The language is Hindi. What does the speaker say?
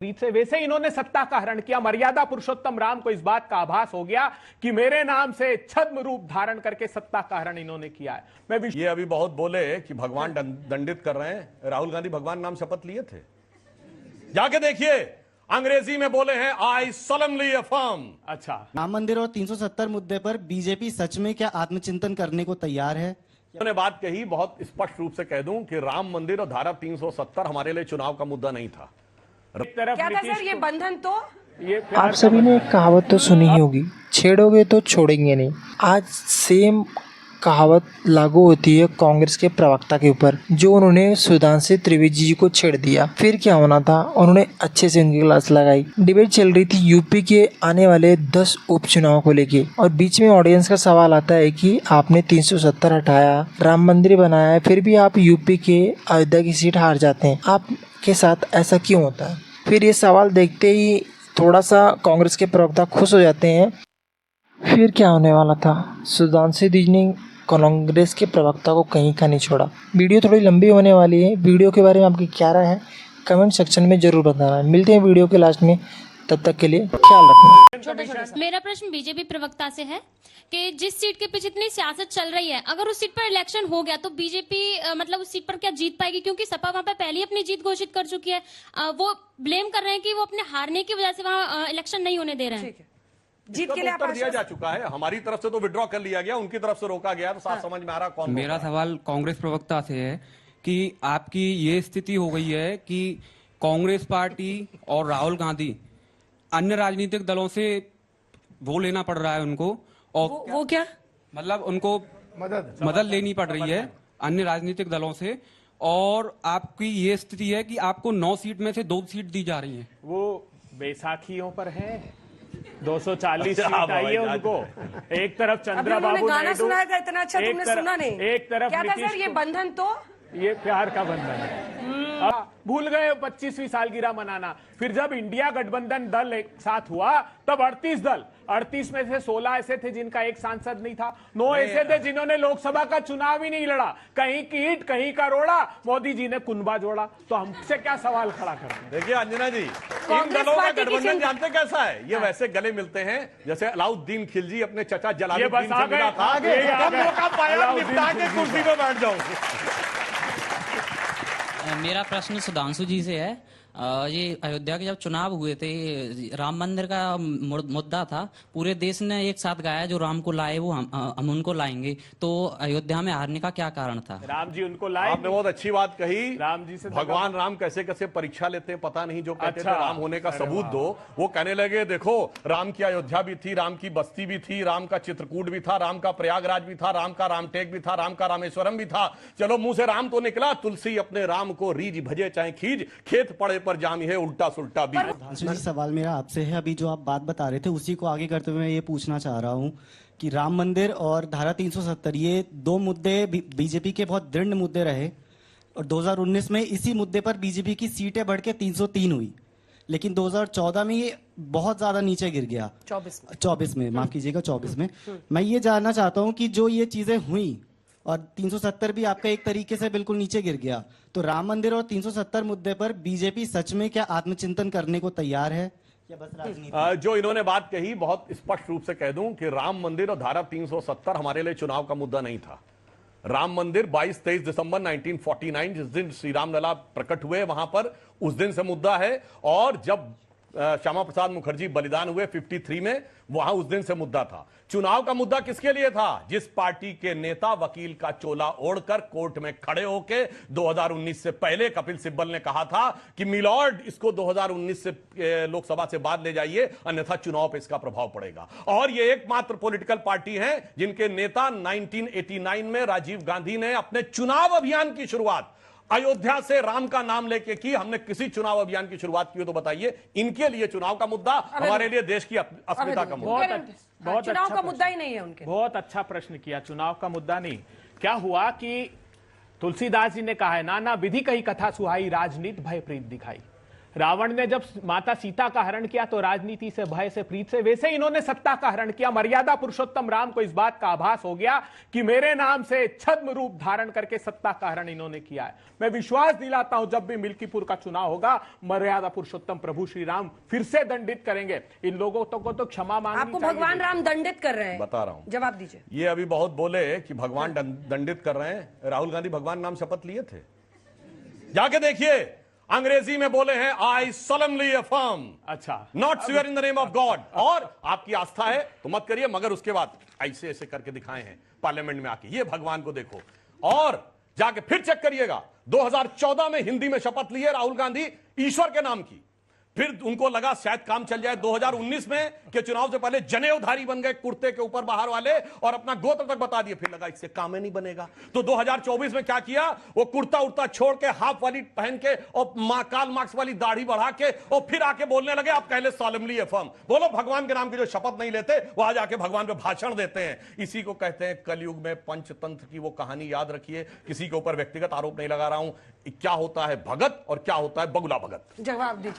से वैसे इन्होंने सत्ता का हरण किया। मर्यादा पुरुषोत्तम राम को इस बात का आभास हो गया कि मेरे नाम से छद्म रूप धारण करके सत्ता का हरण इन्होंने किया है। ये अभी बहुत बोले कि भगवान दंडित कर रहे हैं। राहुल गांधी भगवान नाम शपथ लिए थे, जाके देखिए, अंग्रेजी में बोले हैं आई solemnly affirm। अच्छा, राम मंदिर और 370 मुद्दे पर बीजेपी सच में क्या आत्मचिंतन करने को तैयार है? उन्होंने बात कही, बहुत स्पष्ट रूप से कह दूं कि राम मंदिर और धारा 370 हमारे लिए चुनाव का मुद्दा नहीं था। एक तरफ क्या था सर ये बंधन? तो ये आप सभी ने एक कहावत तो सुनी ही होगी, छेड़ोगे तो छोड़ेंगे नहीं। आज सेम कहावत लागू होती है कांग्रेस के प्रवक्ता के ऊपर, जो उन्होंने सुधांशु त्रिवेदी जी को छेड़ दिया। फिर क्या होना था, उन्होंने अच्छे से उनकी क्लास लगाई। डिबेट चल रही थी यूपी के आने वाले 10 उपचुनाव को लेके, और बीच में ऑडियंस का सवाल आता है कि आपने 370 हटाया, राम मंदिर बनाया है, फिर भी आप यूपी के अयोध्या की सीट हार जाते हैं, आपके साथ ऐसा क्यों होता है? फिर ये सवाल देखते ही थोड़ा सा कांग्रेस के प्रवक्ता खुश हो जाते हैं। फिर क्या होने वाला था, सुधांशु जी ने कांग्रेस के प्रवक्ता को कहीं का नहीं छोड़ा। वीडियो थोड़ी लंबी होने वाली है, वीडियो के बारे में आपकी क्या राय है कमेंट सेक्शन में जरूर बताना। मिलते हैं वीडियो के लास्ट में, तब तक के लिए ख्याल रखना। मेरा प्रश्न बीजेपी प्रवक्ता से है कि जिस सीट के पीछे इतनी सियासत चल रही है, अगर उस सीट पर इलेक्शन हो गया तो बीजेपी मतलब उस सीट पर क्या जीत पाएगी? क्योंकि सपा वहां पर पहले ही अपनी जीत घोषित कर चुकी है। वो ब्लेम कर रहे हैं कि वो अपने हारने की वजह से वहां इलेक्शन नहीं होने दे रहे हैं। जीत के लिए उत्तर दिया जा चुका है। हमारी तरफ से तो विड्रॉ कर लिया गया, उनकी तरफ से रोका गया, तो साफ समझ में आ रहा कौन। मेरा सवाल कांग्रेस प्रवक्ता से है कि आपकी ये स्थिति हो गई है कि कांग्रेस पार्टी और राहुल गांधी अन्य राजनीतिक दलों से वो लेना पड़ रहा है उनको, और वो क्या मतलब उनको मदद लेनी पड़ रही है अन्य राजनीतिक दलों से, और आपकी ये स्थिति है कि आपको 9 सीट में से 2 सीट दी जा रही है। वो बैसाखियों पर है, 240 सीट आई है उनको। एक तरफ चंद्रबाबू गाना सुनाया था इतना अच्छा, तुमने सुना नहीं? एक तरफ क्या था सर ये बंधन? तो ये प्यार का बंधन है। भूल गए 25वीं सालगिरह मनाना। फिर जब इंडिया गठबंधन दल एक साथ हुआ तब 38 दल, 38 में से 16 ऐसे थे जिनका एक सांसद नहीं था, 9 ऐसे थे जिन्होंने लोकसभा का चुनाव ही नहीं लड़ा। कहीं की ईंट कहीं का रोड़ा, मोदी जी ने कुनबा जोड़ा। तो हमसे क्या सवाल खड़ा करते हैं? देखिए अंजना जी, इन दलों का गठबंधन जानते कैसा है? ये वैसे गले मिलते हैं जैसे अलाउद्दीन खिलजी अपने चचा जलालुद्दीन से मिला था। निपटा के कुर्सी पे बैठ जाओ। मेरा प्रश्न सुधांशु जी से है। ये अयोध्या के जब चुनाव हुए थे, राम मंदिर का मुद्दा था, पूरे देश ने एक साथ गाया जो राम को लाए वो हम उनको लाएंगे। तो अयोध्या में हारने का क्या कारण था? राम जी उनको लाए। आपने बहुत अच्छी बात कही। राम जी से भगवान राम कैसे कैसे परीक्षा लेते हैं पता नहीं, जो कहते थे राम होने का सबूत दो, वो कहने लगे देखो राम की अयोध्या भी थी, राम की बस्ती भी थी, राम का चित्रकूट भी था, राम का प्रयागराज भी था, राम का रामटेक भी था, राम का रामेश्वरम भी था। चलो मुंह से राम तो निकला, तुलसी अपने राम को रीझ भजे चाहे खींच, खेत पड़े पर जामी है उल्टा सुल्टा भी। जी सवाल मेरा आपसे है, अभी जो आप बात बता रहे थे उसी को आगे करते हुए मैं ये पूछना चाह रहा हूँ कि राम मंदिर और धारा 370 ये 2 मुद्दे बीजेपी के बहुत दृढ़ मुद्दे रहे, और 2019 में इसी मुद्दे पर बीजेपी की सीटें बढ़ के 303 हुई, लेकिन 2014 में ये बहुत ज्यादा नीचे गिर गया। 24 में माफ कीजिएगा, 24 में। मैं ये जानना चाहता हूँ कि जो ये चीजें हुई और 370 भी आपका एक तरीके से बिल्कुल नीचे गिर गया, तो राम मंदिर और 370 मुद्दे पर बीजेपी सच में क्या आत्मचिंतन करने को तैयार है या बस राजनीति? जो इन्होंने बात कही, बहुत स्पष्ट रूप से कह दूं कि राम मंदिर और धारा 370 हमारे लिए चुनाव का मुद्दा नहीं था। राम मंदिर 22-23 दिसंबर 1949 जिस दिन श्री राम लला प्रकट हुए वहां पर, उस दिन से मुद्दा है। और जब श्यामा प्रसाद मुखर्जी बलिदान हुए 53 में, वहां उस दिन से मुद्दा था। चुनाव का मुद्दा किसके लिए था? जिस पार्टी के नेता वकील का चोला ओढ़कर कोर्ट में खड़े होकर 2019 से पहले कपिल सिब्बल ने कहा था कि मिलॉर्ड इसको 2019 से लोकसभा से बाद ले जाइए, अन्यथा चुनाव पर इसका प्रभाव पड़ेगा। और ये एकमात्र पॉलिटिकल पार्टी है जिनके नेता 1989 में राजीव गांधी ने अपने चुनाव अभियान की शुरुआत अयोध्या से राम का नाम लेके की। हमने किसी चुनाव अभियान की शुरुआत की हो तो बताइए। इनके लिए चुनाव का मुद्दा, हमारे लिए देश की अस्मिता का मुद्दा। बहुत चुनाव अच्छा का मुद्दा ही नहीं है उनके। बहुत अच्छा प्रश्न किया, चुनाव का मुद्दा नहीं। क्या हुआ कि तुलसीदास जी ने कहा है, नाना विधि कही कथा सुहाई, राजनीति भयप्रीत दिखाई। रावण ने जब माता सीता का हरण किया तो राजनीति से, भय से, प्रीत से, वैसे इन्होंने सत्ता का हरण किया। मर्यादा पुरुषोत्तम राम को इस बात का आभास हो गया कि मेरे नाम से छद्म रूप धारण करके सत्ता का हरण इन्होंने किया है। मैं विश्वास दिलाता हूं जब भी मिल्कीपुर का चुनाव होगा, मर्यादा पुरुषोत्तम प्रभु श्री राम फिर से दंडित करेंगे। इन लोगों को तो क्षमा मांगनी आपको चाहिए। भगवान राम दंडित कर रहे हैं, बता रहा हूं, जवाब दीजिए। ये अभी बहुत बोले कि भगवान दंडित कर रहे हैं। राहुल गांधी भगवान नाम शपथ लिए थे, जाके देखिए, अंग्रेजी में बोले हैं आई solemnly affirm, अच्छा, not swear in the name of God. और आपकी आस्था है तो मत करिए, मगर उसके बाद ऐसे ऐसे करके दिखाए हैं पार्लियामेंट में आके, ये भगवान को देखो। और जाके फिर चेक करिएगा, 2014 में हिंदी में शपथ लिए राहुल गांधी ईश्वर के नाम की, फिर उनको लगा शायद काम चल जाए। 2019 में के चुनाव से पहले जनेऊधारी बन गए, कुर्ते के ऊपर बाहर वाले, और अपना गोत्र तक बता दिए, फिर लगा इससे काम ही नहीं बनेगा। तो 2024 में क्या किया, वो कुर्ता उर्ता छोड़ के हाफ वाली पहन के और काल मार्क्स वाली दाढ़ी बढ़ा के, और फिर आके बोलने लगे आप पहले solemnly affirm। बोलो, भगवान के नाम की जो शपथ नहीं लेते वो आज आके भगवान पे भाषण देते हैं। इसी को कहते हैं कलयुग में पंचतंत्र की वो कहानी याद रखिए। किसी के ऊपर व्यक्तिगत आरोप नहीं लगा रहा हूं। क्या होता है भगत और क्या होता है बगुला भगत। जवाब दीजिए।